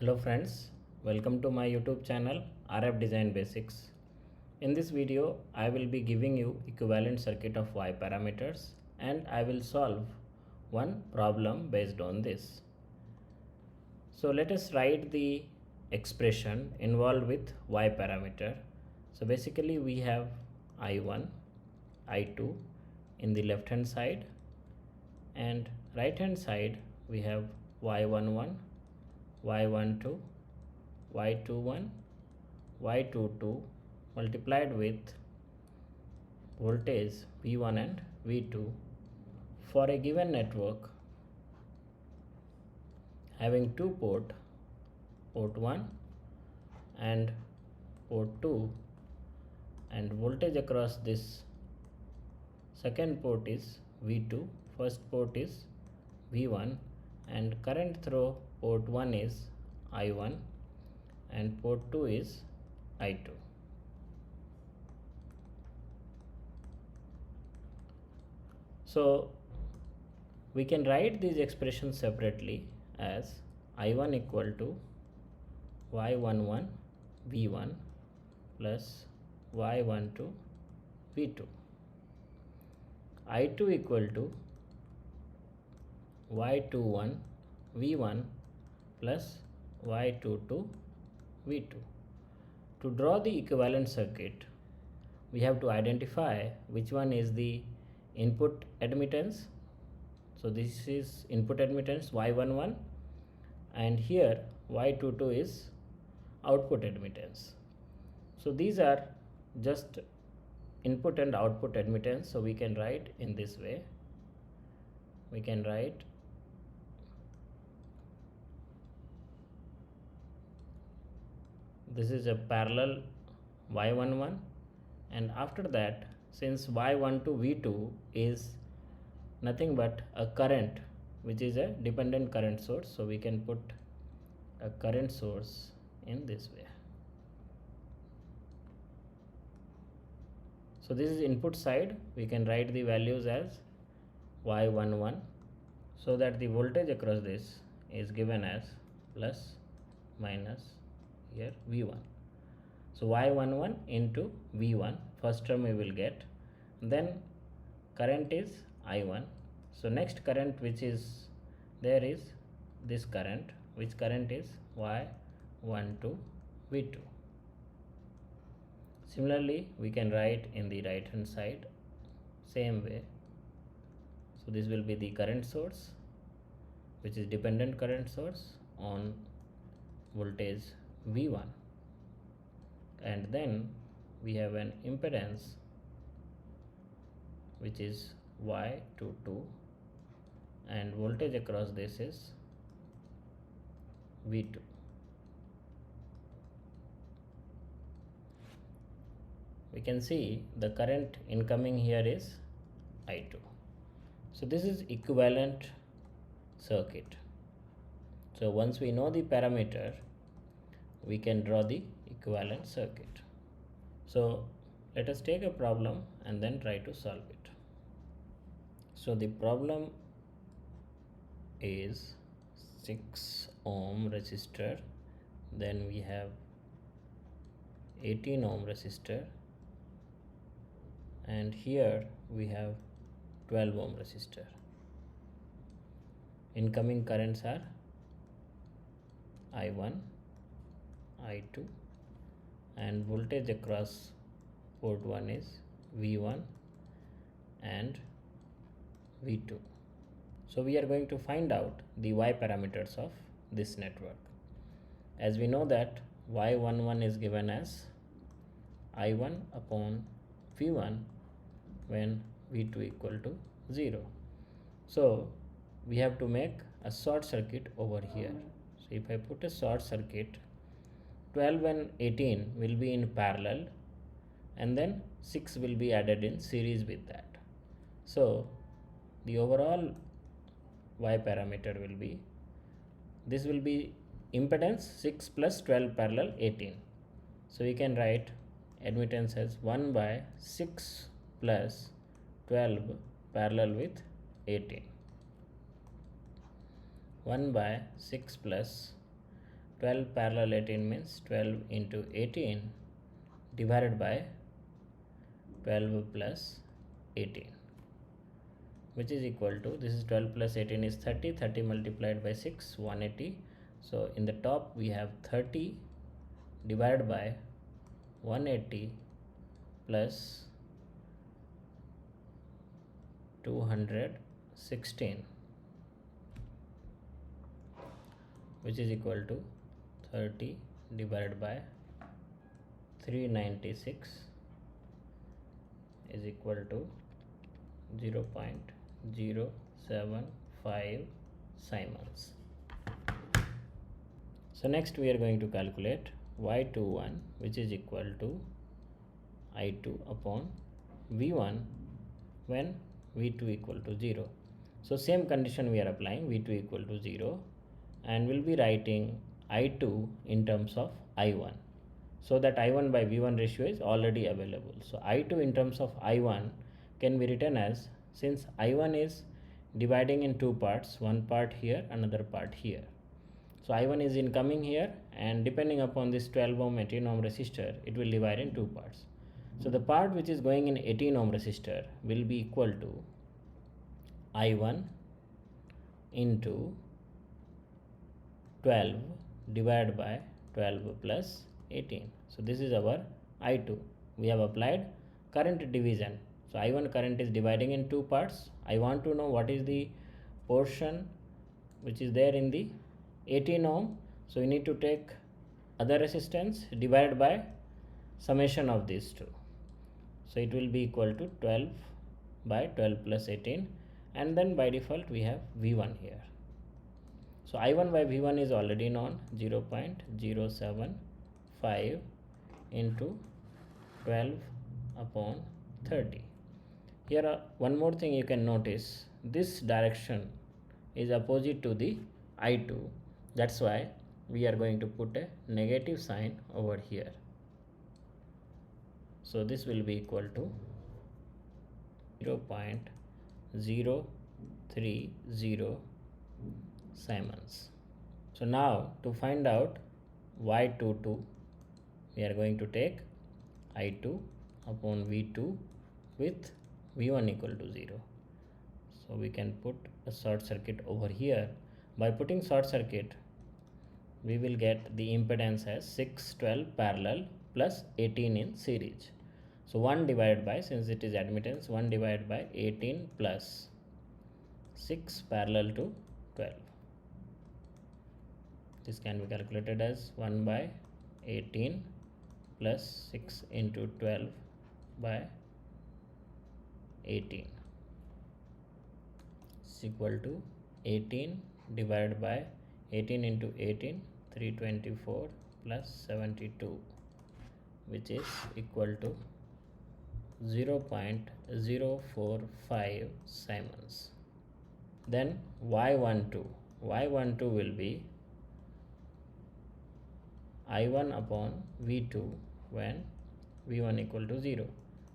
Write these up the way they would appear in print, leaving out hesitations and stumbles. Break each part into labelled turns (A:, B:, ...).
A: Hello friends, welcome to my YouTube channel RF Design Basics. In this video, I will be giving you equivalent circuit of Y parameters and I will solve one problem based on this. So let us write the expression involved with Y parameter. So basically we have I1, I2 in the left hand side and right hand side we have Y11, Y12, Y21, Y22 multiplied with voltage V1 and V2 for a given network having two port 1 and port 2, and voltage across this second port is V2, first port is V1, and current through port 1 is I1 and port 2 is I2. So we can write these expressions separately as I1 equal to Y11 V1 plus Y12 V2, I2 equal to Y21 V1 plus Y22 V2. To draw the equivalent circuit, we have to identify which one is the input admittance. So this is input admittance Y11 and here Y22 is output admittance. So these are just input and output admittance, so we can write in this way. We can write this is a parallel Y11, and after that, since Y12 V2 is nothing but a current which is a dependent current source, so we can put a current source in this way. So this is input side, we can write the values as Y11 so that the voltage across this is given as plus minus here V1. So Y11 into V1, first term we will get, then current is I1. So next current which is there is this current, which current is Y12 V2. Similarly, we can write in the right hand side same way. So this will be the current source, which is dependent current source on voltage V1, and then we have an impedance which is Y22 and voltage across this is V2. We can see the current incoming here is I2. So this is equivalent circuit. So once we know the parameter, we can draw the equivalent circuit. So let us take a problem and then try to solve it. So the problem is 6 ohm resistor, then we have 18 ohm resistor, and here we have 12 ohm resistor. Incoming currents are I1, I2, and voltage across port 1 is V1 and V2. So we are going to find out the Y parameters of this network. As we know that Y11 is given as I1 upon V1 when V2 equal to 0. So we have to make a short circuit over here. So if I put a short circuit, 12 and 18 will be in parallel and then 6 will be added in series with that. So the overall Y parameter will be, this will be impedance 6 plus 12 parallel 18. So we can write admittance as 1 by 6 plus 12 parallel with 18. 1 by 6 plus 12 parallel 18 means 12 into 18 divided by 12 plus 18, which is equal to, this is 12 plus 18 is 30, 30 multiplied by 6, 180. So in the top we have 30 divided by 180 plus 216, which is equal to 30 divided by 396 is equal to 0.075 Simons. So next we are going to calculate y21, which is equal to I2 upon V1 when V2 equal to 0. So same condition we are applying, V2 equal to 0, and we'll be writing I2 in terms of I1, so that I1 by V1 ratio is already available. So I2 in terms of I1 can be written as, since I1 is dividing in two parts, one part here, another part here. So I1 is incoming here, and depending upon this 12 ohm 18 ohm resistor, it will divide in two parts. So the part which is going in 18 ohm resistor will be equal to I1 into 12 divided by 12 plus 18. So this is our I2. We have applied current division. So I1 current is dividing in two parts. I want to know what is the portion which is there in the 18 ohm. So we need to take other resistance divided by summation of these two. So it will be equal to 12 by 12 plus 18, and then by default we have V1 here. So I1 by V1 is already known, 0.075 into 12 upon 30. Here one more thing you can notice, this direction is opposite to the I2. That's why we are going to put a negative sign over here. So this will be equal to 0.030 Simons. So now to find out y22, we are going to take I2 upon V2 with V1 equal to 0. So we can put a short circuit over here. By putting short circuit, we will get the impedance as 612 parallel plus 18 in series. So 1 divided by, since it is admittance, 1 divided by 18 plus 6 parallel to 12. This can be calculated as 1 by 18 plus 6 into 12 by 18 is equal to 18 divided by 18 into 18, 324 plus 72, which is equal to 0.045 Simons. Then y12 will be I1 upon V2 when V1 equal to 0.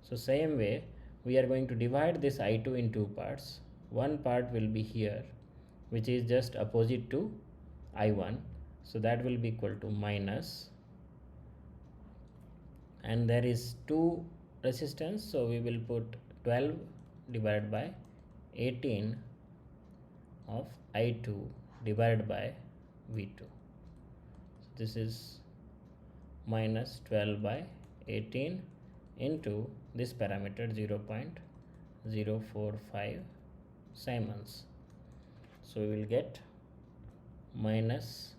A: So same way we are going to divide this I2 in two parts. One part will be here, which is just opposite to I1, so that will be equal to minus, and there is 2 resistance, so we will put 12 divided by 18 of I2 divided by V2. So this is minus 12 by 18 into this parameter 0.045 Simons. So we will get minus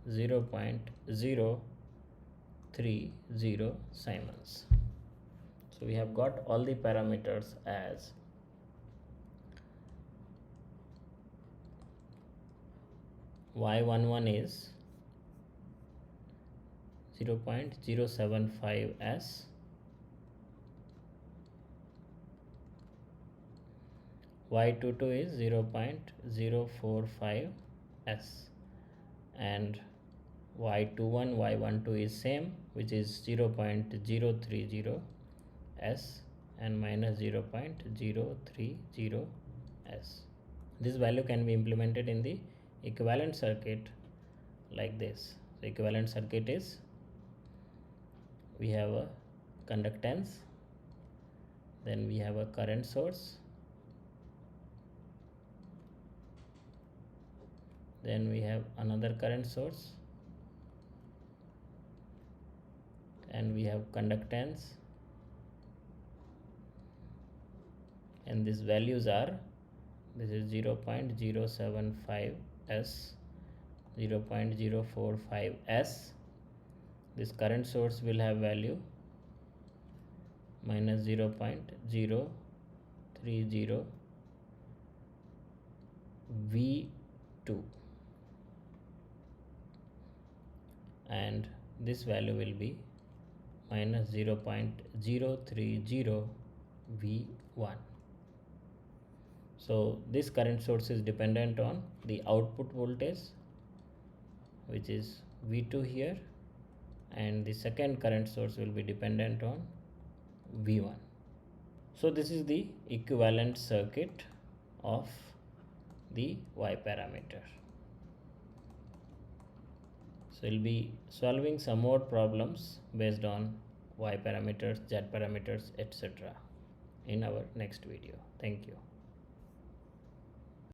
A: 0.030 Simons. So we have got all the parameters as y11 is 0.075 s, y22 is 0.045 s, and y21 y12 is same, which is 0.030 s and minus 0.030 s. This value can be implemented in the equivalent circuit like this. The equivalent circuit is, we have a conductance, then we have a current source, then we have another current source, and we have conductance, and these values are, this is 0.075 s, 0.045 s. This current source will have value minus 0.030 V2, and this value will be minus 0.030 V1. So this current source is dependent on the output voltage, which is V2 here, and the second current source will be dependent on V1. So this is the equivalent circuit of the Y parameter. So we'll be solving some more problems based on Y parameters, Z parameters, etc. in our next video. Thank you.